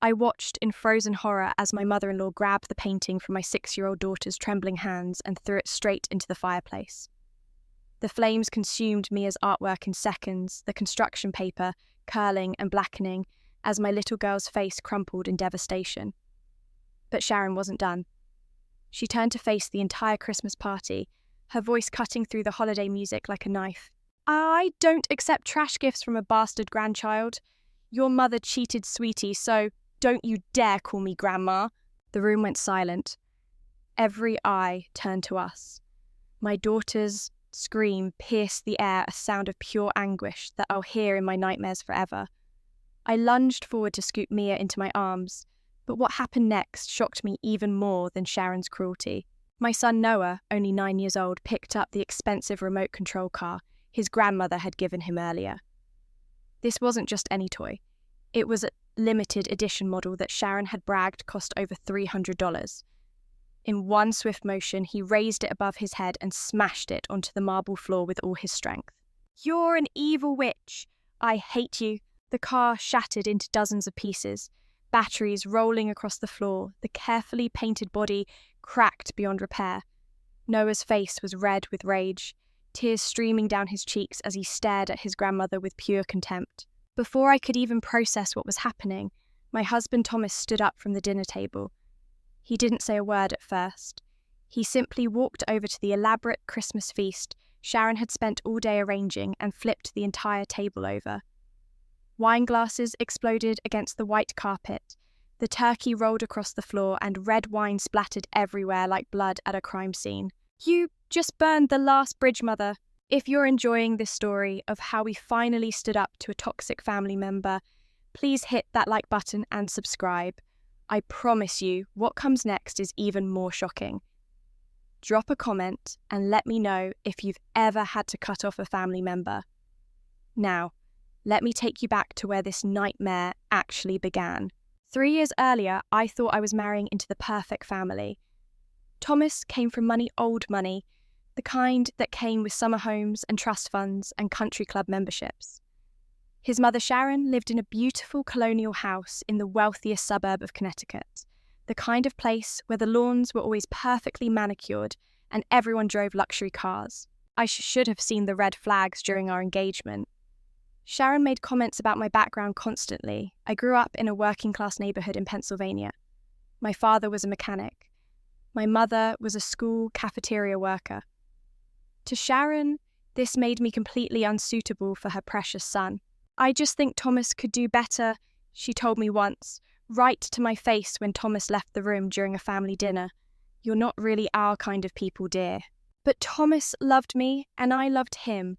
I watched in frozen horror as my mother-in-law grabbed the painting from my 6-year-old daughter's trembling hands and threw it straight into the fireplace. The flames consumed Mia's artwork in seconds, the construction paper curling and blackening as my little girl's face crumpled in devastation. But Sharon wasn't done. She turned to face the entire Christmas party, her voice cutting through the holiday music like a knife. "I don't accept trash gifts from a bastard grandchild. Your mother cheated, sweetie, so don't you dare call me Grandma." The room went silent. Every eye turned to us. My daughter's scream pierced the air, a sound of pure anguish that I'll hear in my nightmares forever. I lunged forward to scoop Mia into my arms, but what happened next shocked me even more than Sharon's cruelty. My son Noah, only 9 years old, picked up the expensive remote control car his grandmother had given him earlier. This wasn't just any toy. It was a limited edition model that Sharon had bragged cost over $300. In one swift motion, he raised it above his head and smashed it onto the marble floor with all his strength. "You're an evil witch. I hate you." The car shattered into dozens of pieces, batteries rolling across the floor, the carefully painted body cracked beyond repair. Noah's face was red with rage, tears streaming down his cheeks as he stared at his grandmother with pure contempt. Before I could even process what was happening, my husband Thomas stood up from the dinner table. He didn't say a word at first. He simply walked over to the elaborate Christmas feast Sharon had spent all day arranging and flipped the entire table over. Wine glasses exploded against the white carpet, the turkey rolled across the floor, and red wine splattered everywhere like blood at a crime scene. "You just burned the last bridge, Mother." If you're enjoying this story of how we finally stood up to a toxic family member, please hit that like button and subscribe. I promise you, what comes next is even more shocking. Drop a comment and let me know if you've ever had to cut off a family member. Now, let me take you back to where this nightmare actually began. 3 years earlier, I thought I was marrying into the perfect family. Thomas came from old money, the kind that came with summer homes and trust funds and country club memberships. His mother Sharon lived in a beautiful colonial house in the wealthiest suburb of Connecticut, the kind of place where the lawns were always perfectly manicured and everyone drove luxury cars. I should have seen the red flags during our engagement. Sharon made comments about my background constantly. I grew up in a working-class neighborhood in Pennsylvania. My father was a mechanic. My mother was a school cafeteria worker. To Sharon, this made me completely unsuitable for her precious son. "I just think Thomas could do better," she told me once, right to my face when Thomas left the room during a family dinner. "You're not really our kind of people, dear." But Thomas loved me, and I loved him.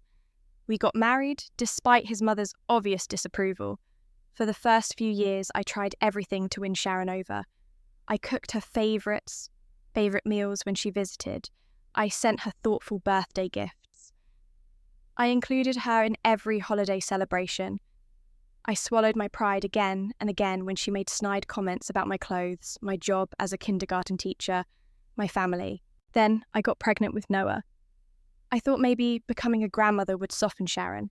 We got married, despite his mother's obvious disapproval. For the first few years, I tried everything to win Sharon over. I cooked her favourite meals when she visited. I sent her thoughtful birthday gifts. I included her in every holiday celebration. I swallowed my pride again and again when she made snide comments about my clothes, my job as a kindergarten teacher, my family. Then I got pregnant with Noah. I thought maybe becoming a grandmother would soften Sharon.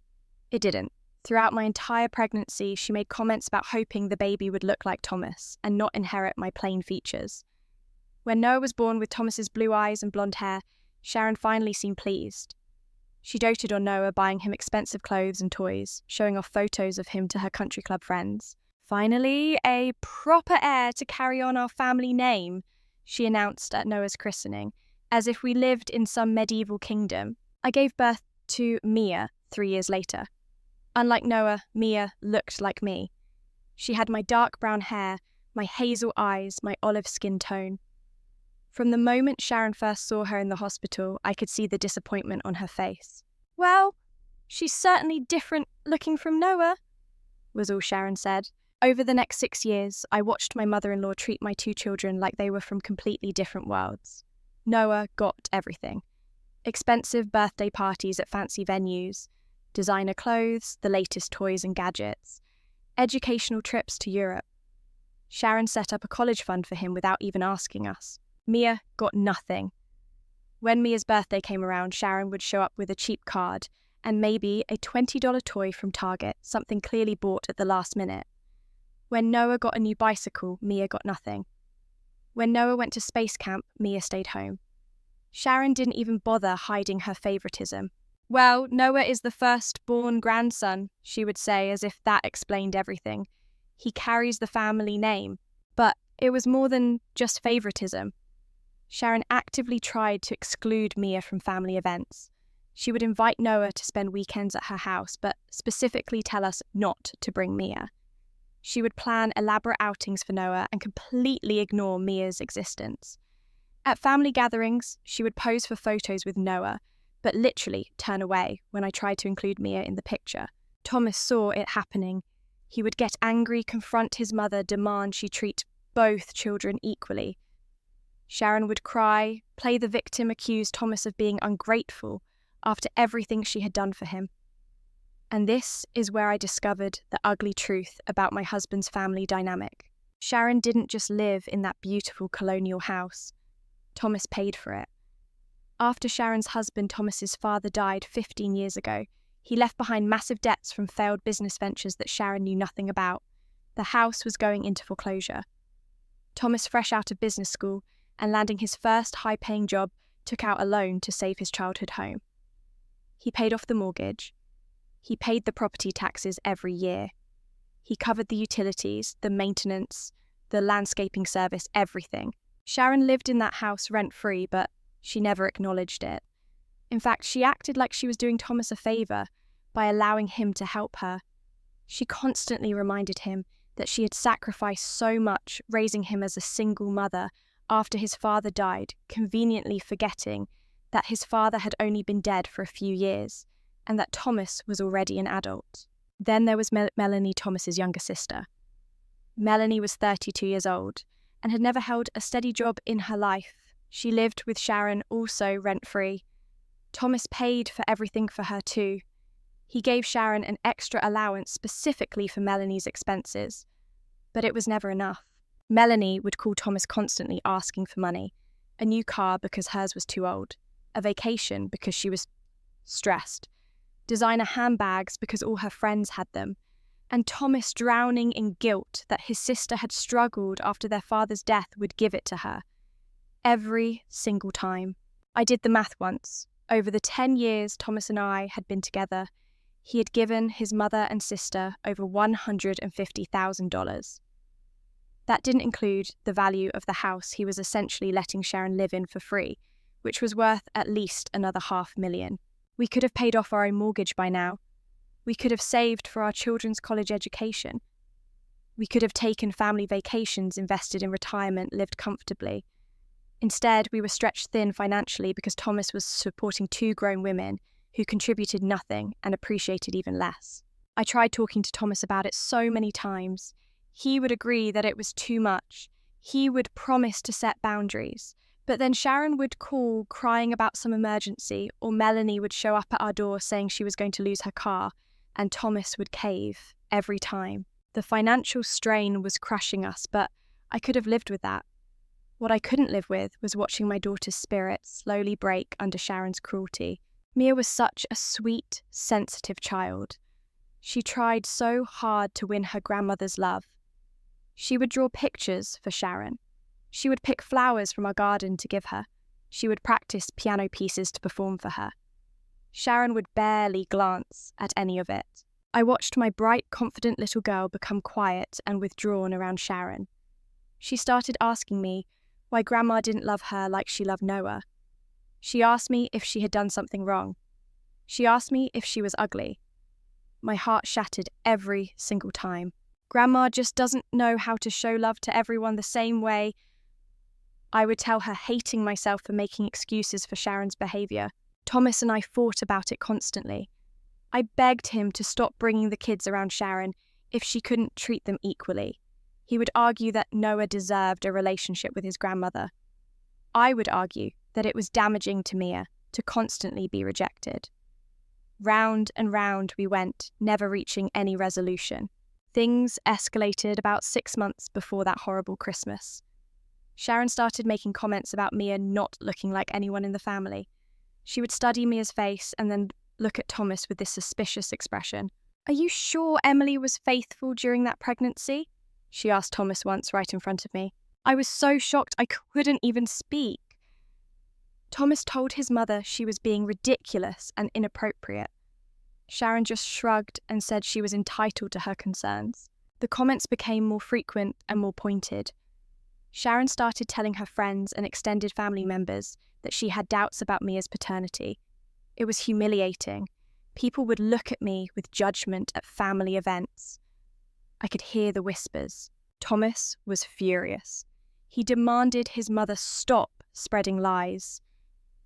It didn't. Throughout my entire pregnancy, she made comments about hoping the baby would look like Thomas and not inherit my plain features. When Noah was born with Thomas's blue eyes and blonde hair, Sharon finally seemed pleased. She doted on Noah, buying him expensive clothes and toys, showing off photos of him to her country club friends. "Finally, a proper heir to carry on our family name," she announced at Noah's christening, as if we lived in some medieval kingdom. I gave birth to Mia 3 years later. Unlike Noah, Mia looked like me. She had my dark brown hair, my hazel eyes, my olive skin tone. From the moment Sharon first saw her in the hospital, I could see the disappointment on her face. "Well, she's certainly different looking from Noah," was all Sharon said. Over the next 6 years, I watched my mother-in-law treat my 2 children like they were from completely different worlds. Noah got everything. Expensive birthday parties at fancy venues, designer clothes, the latest toys and gadgets, educational trips to Europe. Sharon set up a college fund for him without even asking us. Mia got nothing. When Mia's birthday came around, Sharon would show up with a cheap card and maybe a $20 toy from Target, something clearly bought at the last minute. When Noah got a new bicycle, Mia got nothing. When Noah went to space camp, Mia stayed home. Sharon didn't even bother hiding her favoritism. Well, Noah is the firstborn grandson, she would say, as if that explained everything. He carries the family name. But it was more than just favoritism. Sharon actively tried to exclude Mia from family events. She would invite Noah to spend weekends at her house, but specifically tell us not to bring Mia. She would plan elaborate outings for Noah and completely ignore Mia's existence. At family gatherings, she would pose for photos with Noah, but literally turn away when I tried to include Mia in the picture. Thomas saw it happening. He would get angry, confront his mother, demand she treat both children equally. Sharon would cry, play the victim, accuse Thomas of being ungrateful after everything she had done for him. And this is where I discovered the ugly truth about my husband's family dynamic. Sharon didn't just live in that beautiful colonial house. Thomas paid for it. After Sharon's husband Thomas's father died 15 years ago, he left behind massive debts from failed business ventures that Sharon knew nothing about. The house was going into foreclosure. Thomas, fresh out of business school and landing his first high-paying job, took out a loan to save his childhood home. He paid off the mortgage. He paid the property taxes every year. He covered the utilities, the maintenance, the landscaping service, everything. Sharon lived in that house rent-free, but she never acknowledged it. In fact, she acted like she was doing Thomas a favour by allowing him to help her. She constantly reminded him that she had sacrificed so much raising him as a single mother after his father died, conveniently forgetting that his father had only been dead for a few years and that Thomas was already an adult. Then there was Melanie, Thomas's younger sister. Melanie was 32 years old and had never held a steady job in her life. She lived with Sharon, also rent-free. Thomas paid for everything for her too. He gave Sharon an extra allowance specifically for Melanie's expenses, but it was never enough. Melanie would call Thomas constantly asking for money, a new car because hers was too old, a vacation because she was stressed, designer handbags because all her friends had them, and Thomas, drowning in guilt that his sister had struggled after their father's death, would give it to her. Every single time. I did the math once. Over the 10 years Thomas and I had been together, he had given his mother and sister over $150,000. That didn't include the value of the house he was essentially letting Sharon live in for free, which was worth at least another $500,000. We could have paid off our own mortgage by now. We could have saved for our children's college education. We could have taken family vacations, invested in retirement, lived comfortably. Instead, we were stretched thin financially because Thomas was supporting 2 grown women who contributed nothing and appreciated even less. I tried talking to Thomas about it so many times. He would agree that it was too much. He would promise to set boundaries. But then Sharon would call crying about some emergency, or Melanie would show up at our door saying she was going to lose her car, and Thomas would cave every time. The financial strain was crushing us, but I could have lived with that. What I couldn't live with was watching my daughter's spirit slowly break under Sharon's cruelty. Mia was such a sweet, sensitive child. She tried so hard to win her grandmother's love. She would draw pictures for Sharon. She would pick flowers from our garden to give her. She would practice piano pieces to perform for her. Sharon would barely glance at any of it. I watched my bright, confident little girl become quiet and withdrawn around Sharon. She started asking me why Grandma didn't love her like she loved Noah. She asked me if she had done something wrong. She asked me if she was ugly. My heart shattered every single time. Grandma just doesn't know how to show love to everyone the same way. I would tell her, hating myself for making excuses for Sharon's behaviour. Thomas and I fought about it constantly. I begged him to stop bringing the kids around Sharon if she couldn't treat them equally. He would argue that Noah deserved a relationship with his grandmother. I would argue that it was damaging to Mia to constantly be rejected. Round and round we went, never reaching any resolution. Things escalated about 6 months before that horrible Christmas. Sharon started making comments about Mia not looking like anyone in the family. She would study Mia's face and then look at Thomas with this suspicious expression. "Are you sure Emily was faithful during that pregnancy?" she asked Thomas once right in front of me. I was so shocked I couldn't even speak. Thomas told his mother she was being ridiculous and inappropriate. Sharon just shrugged and said she was entitled to her concerns. The comments became more frequent and more pointed. Sharon started telling her friends and extended family members that she had doubts about Mia's paternity. It was humiliating. People would look at me with judgment at family events. I could hear the whispers. Thomas was furious. He demanded his mother stop spreading lies.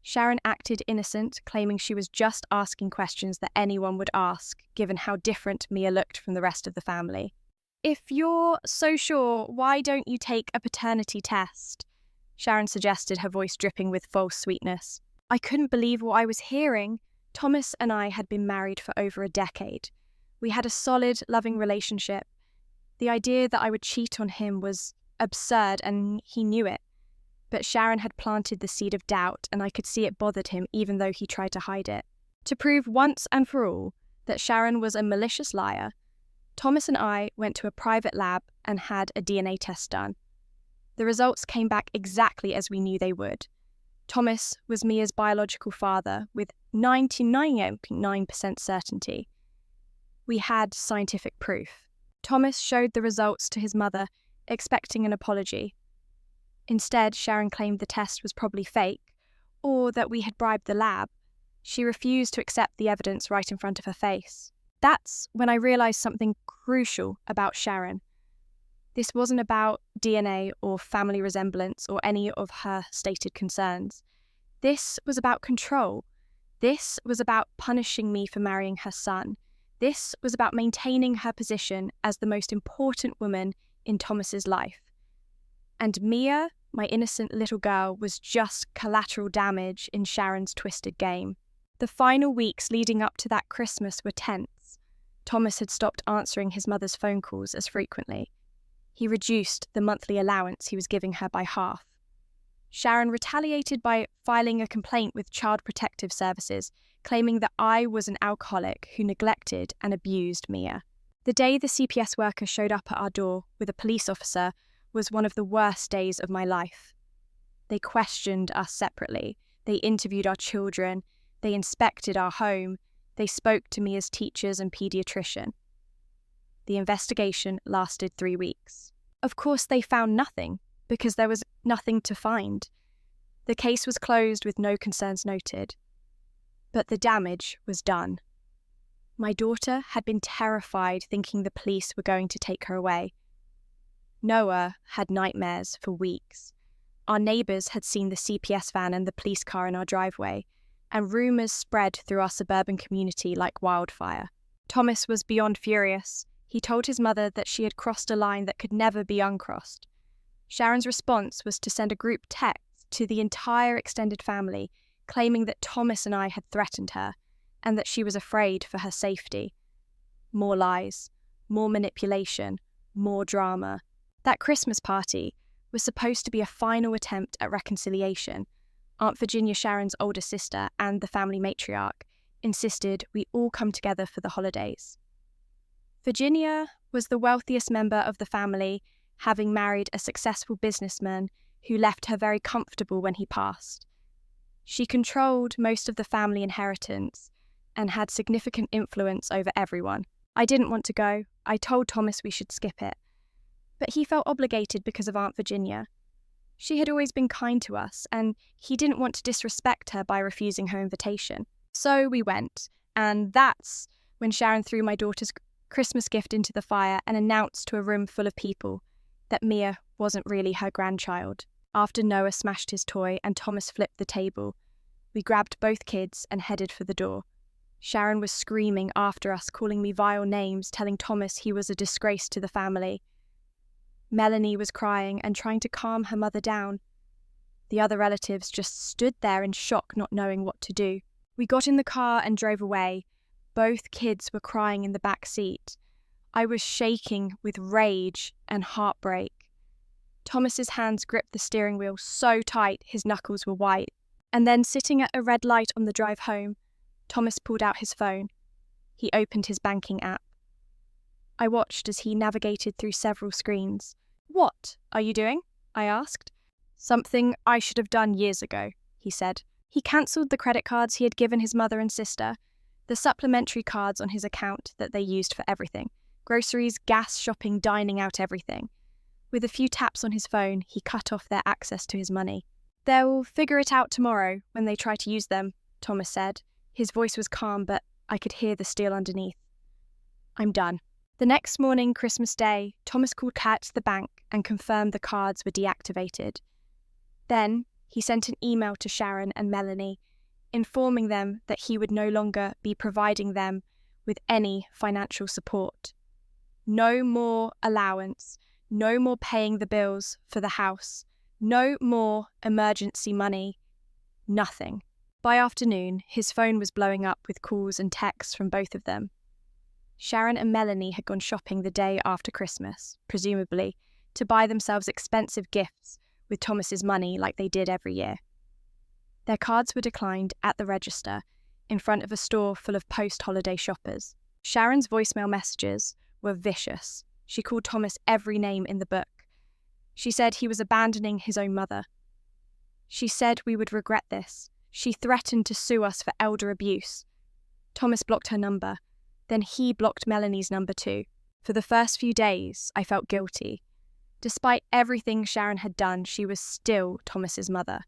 Sharon acted innocent, claiming she was just asking questions that anyone would ask, given how different Mia looked from the rest of the family. If you're so sure, why don't you take a paternity test? Sharon suggested, her voice dripping with false sweetness. I couldn't believe what I was hearing. Thomas and I had been married for over a decade. We had a solid, loving relationship. The idea that I would cheat on him was absurd, and he knew it. But Sharon had planted the seed of doubt, and I could see it bothered him even though he tried to hide it. To prove once and for all that Sharon was a malicious liar, Thomas and I went to a private lab and had a DNA test done. The results came back exactly as we knew they would. Thomas was Mia's biological father with 99.9% certainty. We had scientific proof. Thomas showed the results to his mother, expecting an apology. Instead, Sharon claimed the test was probably fake, or that we had bribed the lab. She refused to accept the evidence right in front of her face. That's when I realised something crucial about Sharon. This wasn't about DNA or family resemblance or any of her stated concerns. This was about control. This was about punishing me for marrying her son. This was about maintaining her position as the most important woman in Thomas's life. And Mia, my innocent little girl, was just collateral damage in Sharon's twisted game. The final weeks leading up to that Christmas were tense. Thomas had stopped answering his mother's phone calls as frequently. He reduced the monthly allowance he was giving her by half. Sharon retaliated by filing a complaint with Child Protective Services, claiming that I was an alcoholic who neglected and abused Mia. The day the CPS worker showed up at our door with a police officer was one of the worst days of my life. They questioned us separately. They interviewed our children. They inspected our home. They spoke to Mia's teachers and paediatrician. The investigation lasted 3 weeks. Of course, they found nothing, because there was nothing to find. The case was closed with no concerns noted. But the damage was done. My daughter had been terrified, thinking the police were going to take her away. Noah had nightmares for weeks. Our neighbours had seen the CPS van and the police car in our driveway, and rumours spread through our suburban community like wildfire. Thomas was beyond furious. He told his mother that she had crossed a line that could never be uncrossed. Sharon's response was to send a group text to the entire extended family, claiming that Thomas and I had threatened her, and that she was afraid for her safety. More lies, more manipulation, more drama. That Christmas party was supposed to be a final attempt at reconciliation. Aunt Virginia, Sharon's older sister, and the family matriarch insisted we all come together for the holidays. Virginia was the wealthiest member of the family, having married a successful businessman who left her very comfortable when he passed. She controlled most of the family inheritance and had significant influence over everyone. I didn't want to go. I told Thomas we should skip it. But he felt obligated because of Aunt Virginia. She had always been kind to us, and he didn't want to disrespect her by refusing her invitation. So we went, and that's when Sharon threw my daughter's Christmas gift into the fire and announced to a room full of people that Mia wasn't really her grandchild. After Noah smashed his toy and Thomas flipped the table, we grabbed both kids and headed for the door. Sharon was screaming after us, calling me vile names, telling Thomas he was a disgrace to the family. Melanie was crying and trying to calm her mother down. The other relatives just stood there in shock, not knowing what to do. We got in the car and drove away. Both kids were crying in the back seat. I was shaking with rage and heartbreak. Thomas's hands gripped the steering wheel so tight his knuckles were white. And then, sitting at a red light on the drive home, Thomas pulled out his phone. He opened his banking app. I watched as he navigated through several screens. "What are you doing?" I asked. "Something I should have done years ago," he said. He cancelled the credit cards he had given his mother and sister, the supplementary cards on his account that they used for everything: groceries, gas, shopping, dining out, everything. With a few taps on his phone, he cut off their access to his money. "They'll figure it out tomorrow when they try to use them," Thomas said. His voice was calm, but I could hear the steel underneath. "I'm done." The next morning, Christmas Day, Thomas called Kat to the bank and confirmed the cards were deactivated. Then, he sent an email to Sharon and Melanie, informing them that he would no longer be providing them with any financial support. No more allowance, no more paying the bills for the house, no more emergency money, nothing. By afternoon, his phone was blowing up with calls and texts from both of them. Sharon and Melanie had gone shopping the day after Christmas, presumably, to buy themselves expensive gifts with Thomas's money like they did every year. Their cards were declined at the register in front of a store full of post-holiday shoppers. Sharon's voicemail messages were vicious. She called Thomas every name in the book. She said he was abandoning his own mother. She said we would regret this. She threatened to sue us for elder abuse. Thomas blocked her number. Then he blocked Melanie's number too. For the first few days, I felt guilty. Despite everything Sharon had done, she was still Thomas's mother.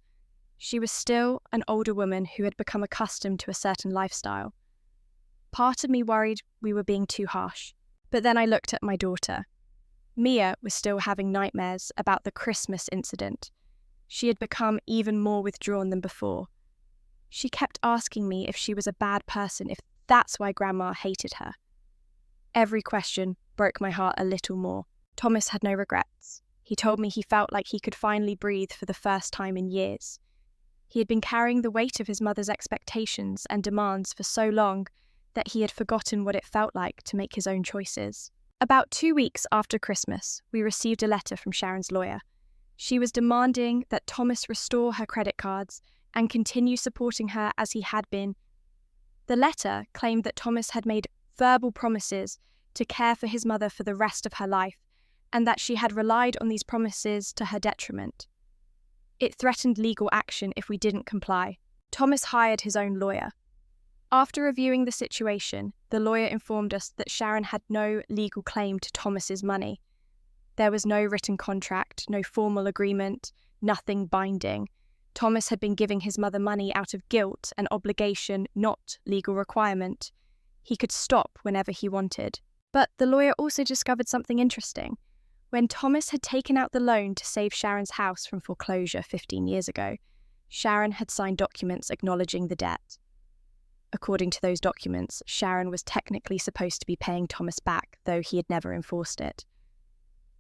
She was still an older woman who had become accustomed to a certain lifestyle. Part of me worried we were being too harsh. But then I looked at my daughter. Mia was still having nightmares about the Christmas incident. She had become even more withdrawn than before. She kept asking me if she was a bad person, if that's why Grandma hated her. Every question broke my heart a little more. Thomas had no regrets. He told me he felt like he could finally breathe for the first time in years. He had been carrying the weight of his mother's expectations and demands for so long that he had forgotten what it felt like to make his own choices. About 2 weeks after Christmas, we received a letter from Sharon's lawyer. She was demanding that Thomas restore her credit cards and continue supporting her as he had been. The letter claimed that Thomas had made verbal promises to care for his mother for the rest of her life, and that she had relied on these promises to her detriment. It threatened legal action if we didn't comply. Thomas hired his own lawyer. After reviewing the situation, the lawyer informed us that Sharon had no legal claim to Thomas's money. There was no written contract, no formal agreement, nothing binding. Thomas had been giving his mother money out of guilt and obligation, not legal requirement. He could stop whenever he wanted. But the lawyer also discovered something interesting. When Thomas had taken out the loan to save Sharon's house from foreclosure 15 years ago, Sharon had signed documents acknowledging the debt. According to those documents, Sharon was technically supposed to be paying Thomas back, though he had never enforced it.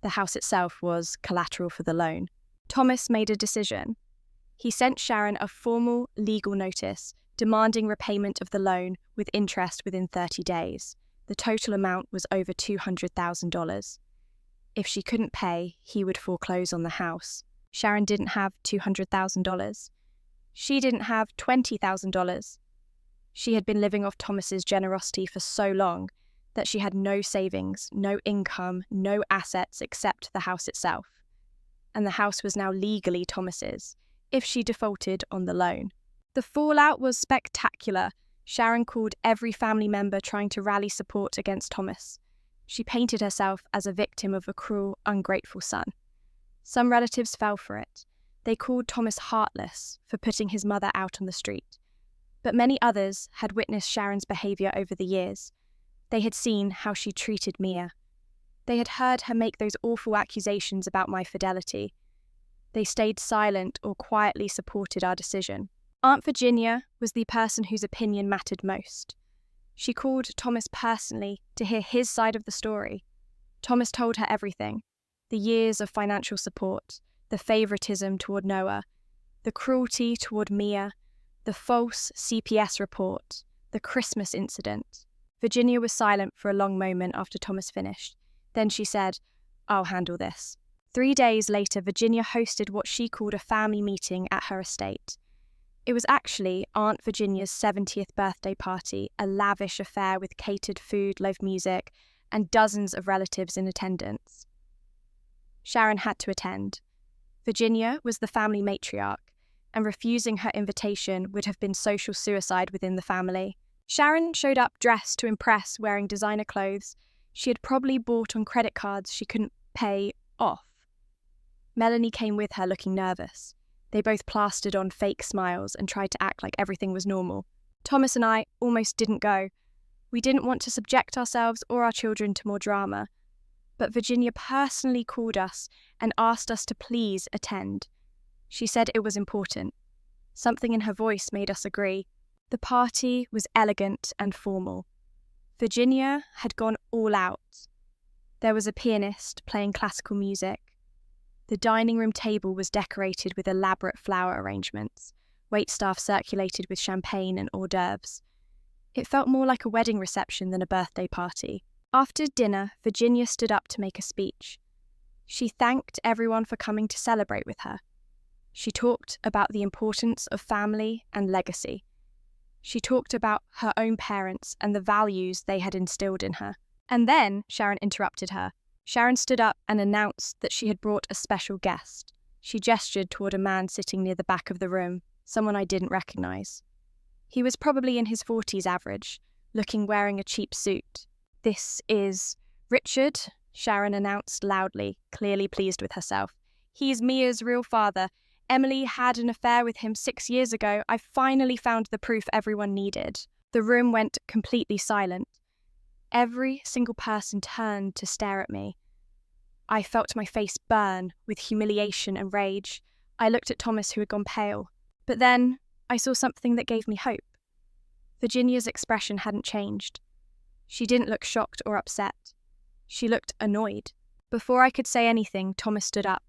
The house itself was collateral for the loan. Thomas made a decision. He sent Sharon a formal legal notice demanding repayment of the loan with interest within 30 days. The total amount was over $200,000. If she couldn't pay, he would foreclose on the house. Sharon didn't have $200,000. She didn't have $20,000. She had been living off Thomas's generosity for so long that she had no savings, no income, no assets except the house itself. And the house was now legally Thomas's, if she defaulted on the loan. The fallout was spectacular. Sharon called every family member trying to rally support against Thomas. She painted herself as a victim of a cruel, ungrateful son. Some relatives fell for it. They called Thomas heartless for putting his mother out on the street. But many others had witnessed Sharon's behaviour over the years. They had seen how she treated Mia. They had heard her make those awful accusations about my fidelity. They stayed silent or quietly supported our decision. Aunt Virginia was the person whose opinion mattered most. She called Thomas personally to hear his side of the story. Thomas told her everything: the years of financial support, the favouritism toward Noah, the cruelty toward Mia, the false CPS report, the Christmas incident. Virginia was silent for a long moment after Thomas finished. Then she said, "I'll handle this." 3 days later, Virginia hosted what she called a family meeting at her estate. It was actually Aunt Virginia's 70th birthday party, a lavish affair with catered food, live music, and dozens of relatives in attendance. Sharon had to attend. Virginia was the family matriarch, and refusing her invitation would have been social suicide within the family. Sharon showed up dressed to impress, wearing designer clothes she had probably bought on credit cards she couldn't pay off. Melanie came with her looking nervous. They both plastered on fake smiles and tried to act like everything was normal. Thomas and I almost didn't go. We didn't want to subject ourselves or our children to more drama. But Virginia personally called us and asked us to please attend. She said it was important. Something in her voice made us agree. The party was elegant and formal. Virginia had gone all out. There was a pianist playing classical music. The dining room table was decorated with elaborate flower arrangements. Waitstaff circulated with champagne and hors d'oeuvres. It felt more like a wedding reception than a birthday party. After dinner, Virginia stood up to make a speech. She thanked everyone for coming to celebrate with her. She talked about the importance of family and legacy. She talked about her own parents and the values they had instilled in her. And then Sharon interrupted her. Sharon stood up and announced that she had brought a special guest. She gestured toward a man sitting near the back of the room, someone I didn't recognize. He was probably in his 40s average, wearing a cheap suit. "This is Richard," Sharon announced loudly, clearly pleased with herself. "He's Mia's real father. Emily had an affair with him 6 years ago. I finally found the proof everyone needed." The room went completely silent. Every single person turned to stare at me. I felt my face burn with humiliation and rage. I looked at Thomas, who had gone pale. But then I saw something that gave me hope. Virginia's expression hadn't changed. She didn't look shocked or upset. She looked annoyed. Before I could say anything, Thomas stood up.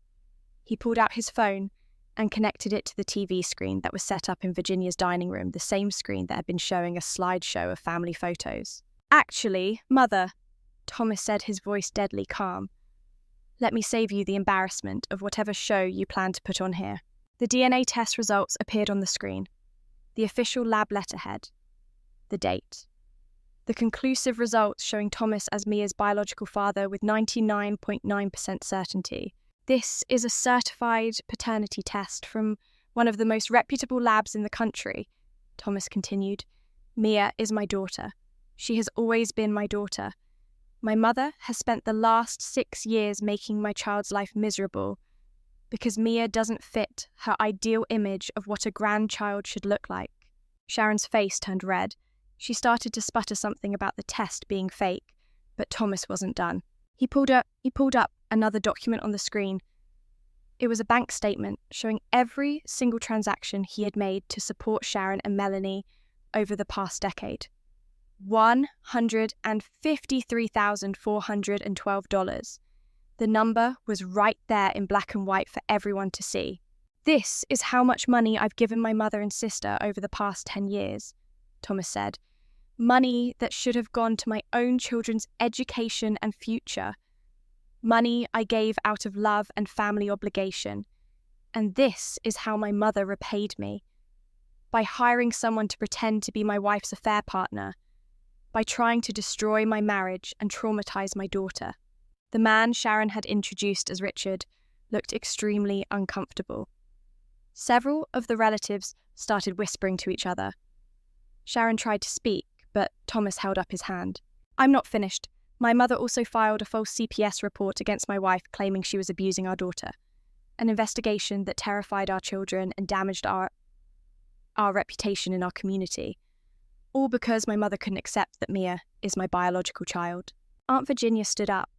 He pulled out his phone and connected it to the TV screen that was set up in Virginia's dining room, the same screen that had been showing a slideshow of family photos. "Actually, Mother," Thomas said, his voice deadly calm, "let me save you the embarrassment of whatever show you plan to put on here." The DNA test results appeared on the screen. The official lab letterhead. The date. The conclusive results showing Thomas as Mia's biological father with 99.9% certainty. "This is a certified paternity test from one of the most reputable labs in the country," Thomas continued. "Mia is my daughter. She has always been my daughter. My mother has spent the last 6 years making my child's life miserable because Mia doesn't fit her ideal image of what a grandchild should look like." Sharon's face turned red. She started to sputter something about the test being fake, but Thomas wasn't done. He pulled up another document on the screen. It was a bank statement showing every single transaction he had made to support Sharon and Melanie over the past decade. $153,412. The number was right there in black and white for everyone to see. "This is how much money I've given my mother and sister over the past 10 years, Thomas said. "Money that should have gone to my own children's education and future. Money I gave out of love and family obligation. And this is how my mother repaid me. By hiring someone to pretend to be my wife's affair partner. By trying to destroy my marriage and traumatize my daughter." The man Sharon had introduced as Richard looked extremely uncomfortable. Several of the relatives started whispering to each other. Sharon tried to speak, but Thomas held up his hand. "I'm not finished. My mother also filed a false CPS report against my wife claiming she was abusing our daughter. An investigation that terrified our children and damaged our reputation in our community. All because my mother couldn't accept that Mia is my biological child." Aunt Virginia stood up.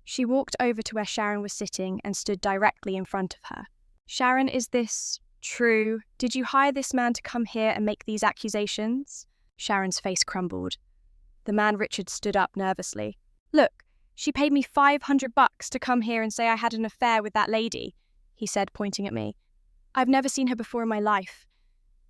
She walked over to where Sharon was sitting and stood directly in front of her. "Sharon, is this true? Did you hire this man to come here and make these accusations?" Sharon's face crumbled. The man Richard stood up nervously. "Look, she paid me $500 to come here and say I had an affair with that lady," he said, pointing at me. "I've never seen her before in my life.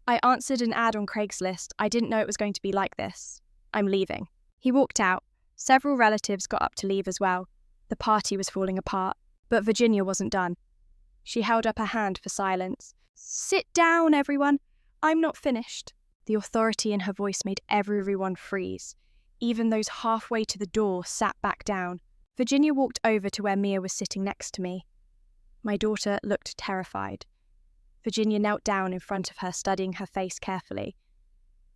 I answered an ad on Craigslist. I didn't know it was going to be like this. I'm leaving." He walked out. Several relatives got up to leave as well. The party was falling apart, but Virginia wasn't done. She held up her hand for silence. "Sit down, everyone. I'm not finished." The authority in her voice made everyone freeze. even those halfway to the door sat back down. Virginia walked over to where Mia was sitting next to me. My daughter looked terrified. Virginia knelt down in front of her, studying her face carefully.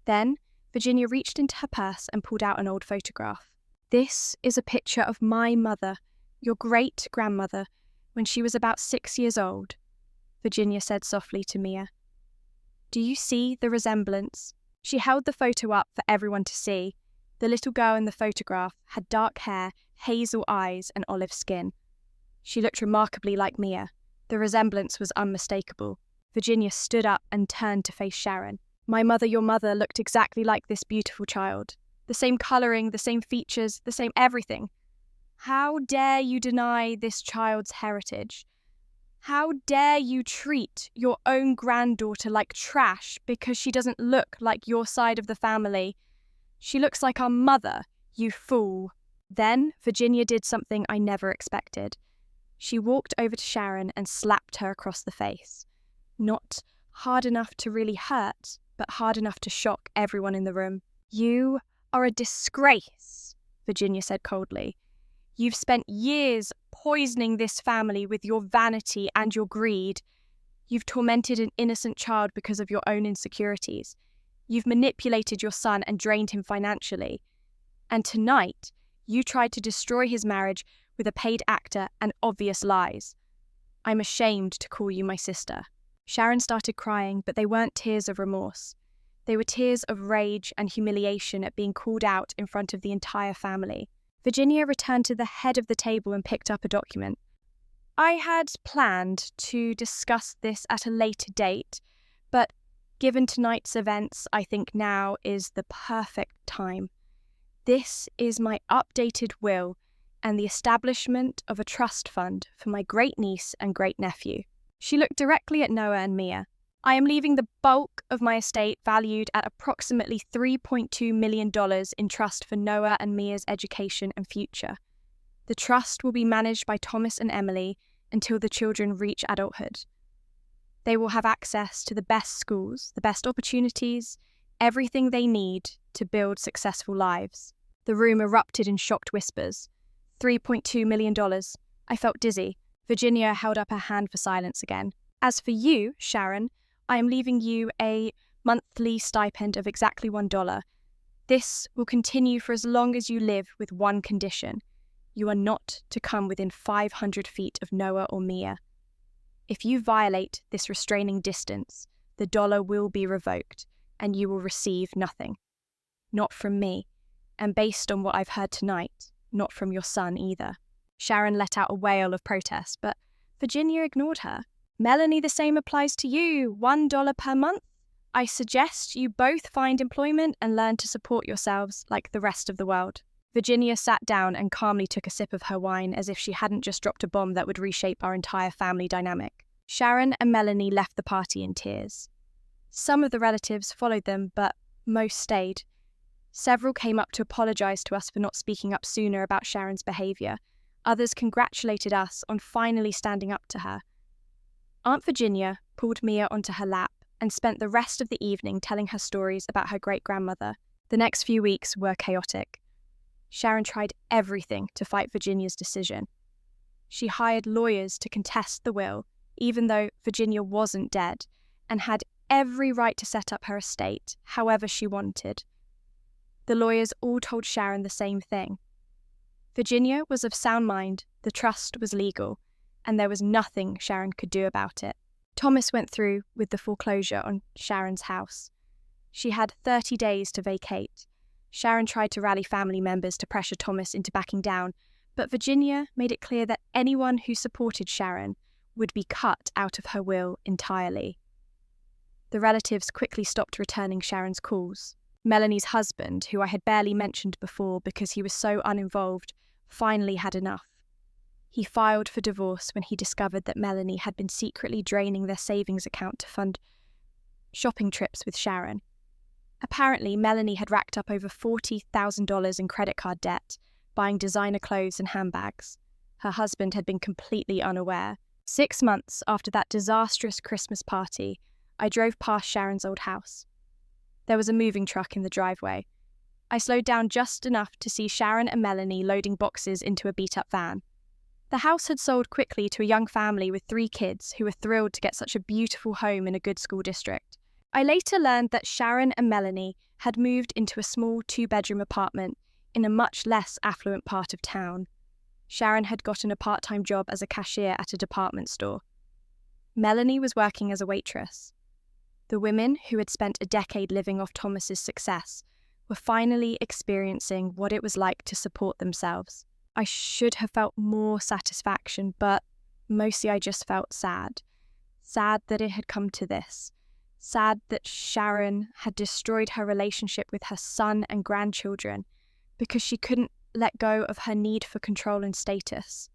Then, Virginia reached into her purse and pulled out an old photograph. "This is a picture of my mother, your great-grandmother, when she was about 6 years old," Virginia said softly to Mia. "Do you see the resemblance?" She held the photo up for everyone to see. The little girl in the photograph had dark hair, hazel eyes, and olive skin. She looked remarkably like Mia. The resemblance was unmistakable. Virginia stood up and turned to face Sharon. "My mother, your mother, looked exactly like this beautiful child. The same colouring, the same features, the same everything. How dare you deny this child's heritage? How dare you treat your own granddaughter like trash because she doesn't look like your side of the family? She looks like our mother, you fool." Then Virginia did something I never expected. She walked over to Sharon and slapped her across the face. Not hard enough to really hurt, but hard enough to shock everyone in the room. "You are a disgrace," Virginia said coldly. "You've spent years poisoning this family with your vanity and your greed. You've tormented an innocent child because of your own insecurities. You've manipulated your son and drained him financially. And tonight, you tried to destroy his marriage with a paid actor and obvious lies. I'm ashamed to call you my sister." Sharon started crying, but they weren't tears of remorse. They were tears of rage and humiliation at being called out in front of the entire family. Virginia returned to the head of the table and picked up a document. "I had planned to discuss this at a later date, but given tonight's events, I think now is the perfect time. This is my updated will and the establishment of a trust fund for my great-niece and great-nephew." She looked directly at Noah and Mia. "I am leaving the bulk of my estate, valued at approximately $3.2 million, in trust for Noah and Mia's education and future. The trust will be managed by Thomas and Emily until the children reach adulthood. They will have access to the best schools, the best opportunities, everything they need to build successful lives." The room erupted in shocked whispers. $3.2 million. I felt dizzy. Virginia held up her hand for silence again. "As for you, Sharon, I am leaving you a monthly stipend of exactly $1. This will continue for as long as you live, with one condition. You are not to come within 500 feet of Noah or Mia. If you violate this restraining distance, the dollar will be revoked, and you will receive nothing. Not from me, and based on what I've heard tonight, not from your son either." Sharon let out a wail of protest, but Virginia ignored her. "Melanie, the same applies to you. $1 per month. I suggest you both find employment and learn to support yourselves like the rest of the world." Virginia sat down and calmly took a sip of her wine as if she hadn't just dropped a bomb that would reshape our entire family dynamic. Sharon and Melanie left the party in tears. Some of the relatives followed them, but most stayed. Several came up to apologise to us for not speaking up sooner about Sharon's behaviour. Others congratulated us on finally standing up to her. Aunt Virginia pulled Mia onto her lap and spent the rest of the evening telling her stories about her great-grandmother. The next few weeks were chaotic. Sharon tried everything to fight Virginia's decision. She hired lawyers to contest the will, even though Virginia wasn't dead, and had every right to set up her estate however she wanted. The lawyers all told Sharon the same thing. Virginia was of sound mind, the trust was legal, and there was nothing Sharon could do about it. Thomas went through with the foreclosure on Sharon's house. She had 30 days to vacate. Sharon tried to rally family members to pressure Thomas into backing down, but Virginia made it clear that anyone who supported Sharon would be cut out of her will entirely. The relatives quickly stopped returning Sharon's calls. Melanie's husband, who I had barely mentioned before because he was so uninvolved, finally had enough. He filed for divorce when he discovered that Melanie had been secretly draining their savings account to fund shopping trips with Sharon. Apparently, Melanie had racked up over $40,000 in credit card debt, buying designer clothes and handbags. Her husband had been completely unaware. 6 months after that disastrous Christmas party, I drove past Sharon's old house. There was a moving truck in the driveway. I slowed down just enough to see Sharon and Melanie loading boxes into a beat-up van. The house had sold quickly to a young family with 3 kids who were thrilled to get such a beautiful home in a good school district. I later learned that Sharon and Melanie had moved into a small 2-bedroom apartment in a much less affluent part of town. Sharon had gotten a part-time job as a cashier at a department store. Melanie was working as a waitress. The women who had spent a decade living off Thomas's success were finally experiencing what it was like to support themselves. I should have felt more satisfaction, but mostly I just felt sad. Sad that it had come to this. Sad that Sharon had destroyed her relationship with her son and grandchildren because she couldn't let go of her need for control and status.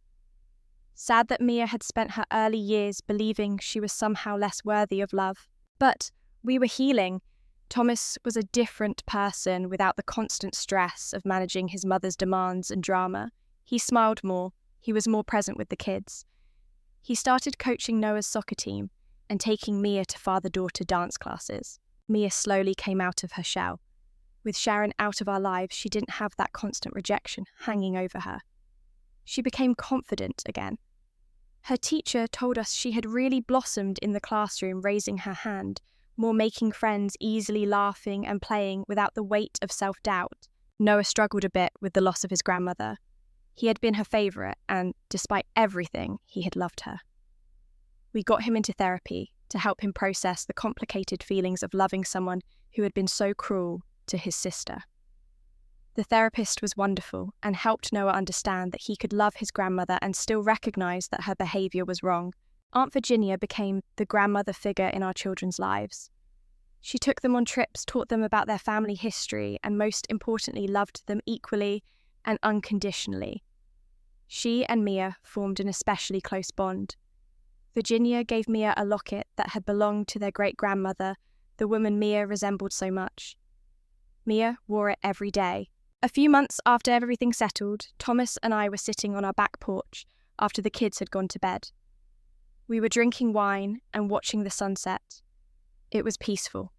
Sad that Mia had spent her early years believing she was somehow less worthy of love. But we were healing. Thomas was a different person without the constant stress of managing his mother's demands and drama. He smiled more. He was more present with the kids. He started coaching Noah's soccer team and taking Mia to father-daughter dance classes. Mia slowly came out of her shell. With Sharon out of our lives, she didn't have that constant rejection hanging over her. She became confident again. Her teacher told us she had really blossomed in the classroom, raising her hand, more making friends, easily laughing and playing without the weight of self-doubt. Noah struggled a bit with the loss of his grandmother. He had been her favourite, and despite everything, he had loved her. We got him into therapy to help him process the complicated feelings of loving someone who had been so cruel to his sister. The therapist was wonderful and helped Noah understand that he could love his grandmother and still recognise that her behaviour was wrong. Aunt Virginia became the grandmother figure in our children's lives. She took them on trips, taught them about their family history, and most importantly, loved them equally and unconditionally. She and Mia formed an especially close bond. Virginia gave Mia a locket that had belonged to their great-grandmother, the woman Mia resembled so much. Mia wore it every day. A few months after everything settled, Thomas and I were sitting on our back porch after the kids had gone to bed. We were drinking wine and watching the sunset. It was peaceful.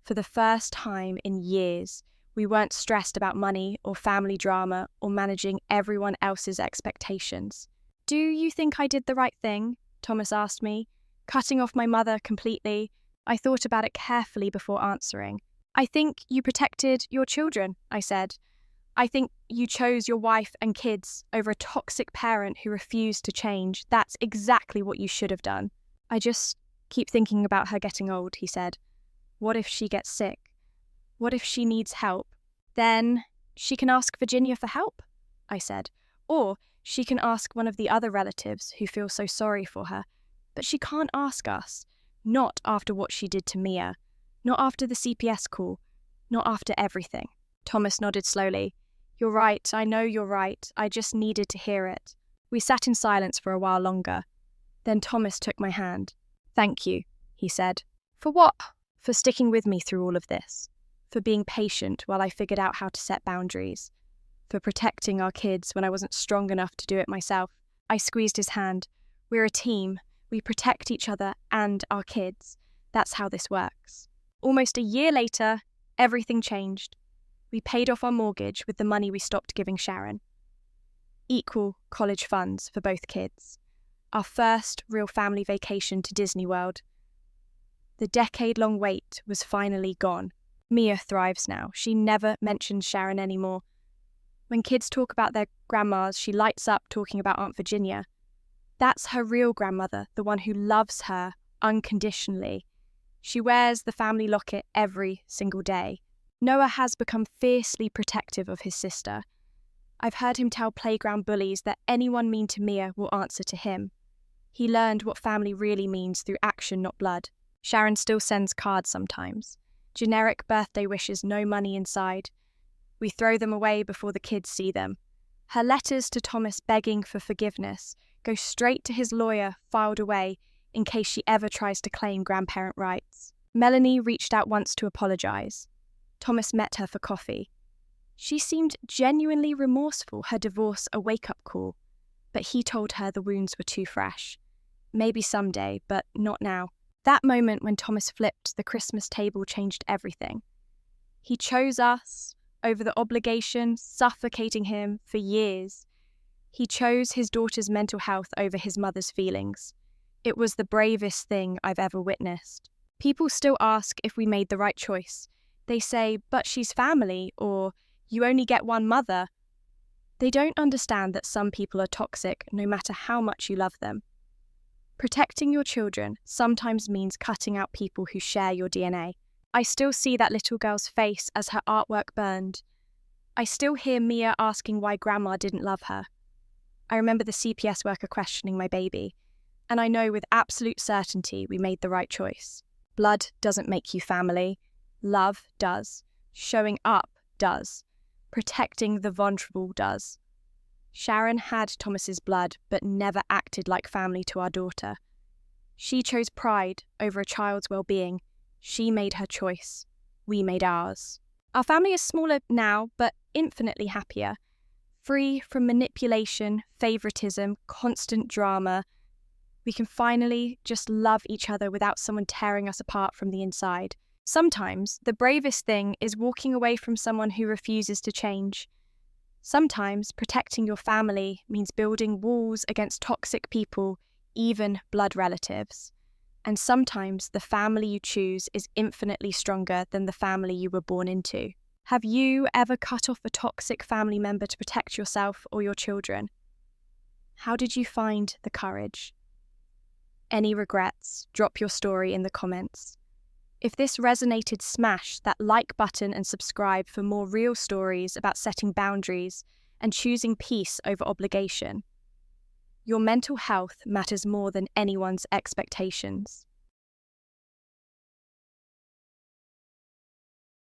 For the first time in years, we weren't stressed about money or family drama or managing everyone else's expectations. "Do you think I did the right thing?" Thomas asked me. Cutting off my mother completely, I thought about it carefully before answering. "I think you protected your children," I said. "I think you chose your wife and kids over a toxic parent who refused to change. That's exactly what you should have done." "I just keep thinking about her getting old," he said. "What if she gets sick? What if she needs help?" "Then she can ask Virginia for help," I said. "Or she can ask one of the other relatives who feel so sorry for her. But she can't ask us. Not after what she did to Mia. Not after the CPS call. Not after everything." Thomas nodded slowly. "You're right, I know you're right. I just needed to hear it." We sat in silence for a while longer. Then Thomas took my hand. "Thank you," he said. "For what?" "For sticking with me through all of this. For being patient while I figured out how to set boundaries. For protecting our kids when I wasn't strong enough to do it myself." I squeezed his hand. "We're a team. We protect each other and our kids. That's how this works." Almost a year later, everything changed. We paid off our mortgage with the money we stopped giving Sharon. Equal college funds for both kids. Our first real family vacation to Disney World. The decade-long wait was finally gone. Mia thrives now. She never mentions Sharon anymore. When kids talk about their grandmas, she lights up talking about Aunt Virginia. That's her real grandmother, the one who loves her unconditionally. She wears the family locket every single day. Noah has become fiercely protective of his sister. I've heard him tell playground bullies that anyone mean to Mia will answer to him. He learned what family really means through action, not blood. Sharon still sends cards sometimes. Generic birthday wishes, no money inside. We throw them away before the kids see them. Her letters to Thomas begging for forgiveness go straight to his lawyer, filed away, in case she ever tries to claim grandparent rights. Melanie reached out once to apologise. Thomas met her for coffee. She seemed genuinely remorseful, her divorce a wake-up call, but he told her the wounds were too fresh. Maybe someday, but not now. That moment when Thomas flipped the Christmas table changed everything. He chose us, over the obligation suffocating him for years. He chose his daughter's mental health over his mother's feelings. It was the bravest thing I've ever witnessed. People still ask if we made the right choice. They say, but she's family, or you only get one mother. They don't understand that some people are toxic no matter how much you love them. Protecting your children sometimes means cutting out people who share your DNA. I still see that little girl's face as her artwork burned. I still hear Mia asking why Grandma didn't love her. I remember the CPS worker questioning my baby, and I know with absolute certainty we made the right choice. Blood doesn't make you family. Love does. Showing up does. Protecting the vulnerable does. Sharon had Thomas's blood, but never acted like family to our daughter. She chose pride over a child's well-being. She made her choice. We made ours. Our family is smaller now, but infinitely happier. Free from manipulation, favoritism, constant drama. We can finally just love each other without someone tearing us apart from the inside. Sometimes the bravest thing is walking away from someone who refuses to change. Sometimes protecting your family means building walls against toxic people, even blood relatives. And sometimes the family you choose is infinitely stronger than the family you were born into. Have you ever cut off a toxic family member to protect yourself or your children? How did you find the courage? Any regrets? Drop your story in the comments. If this resonated, smash that like button and subscribe for more real stories about setting boundaries and choosing peace over obligation. Your mental health matters more than anyone's expectations.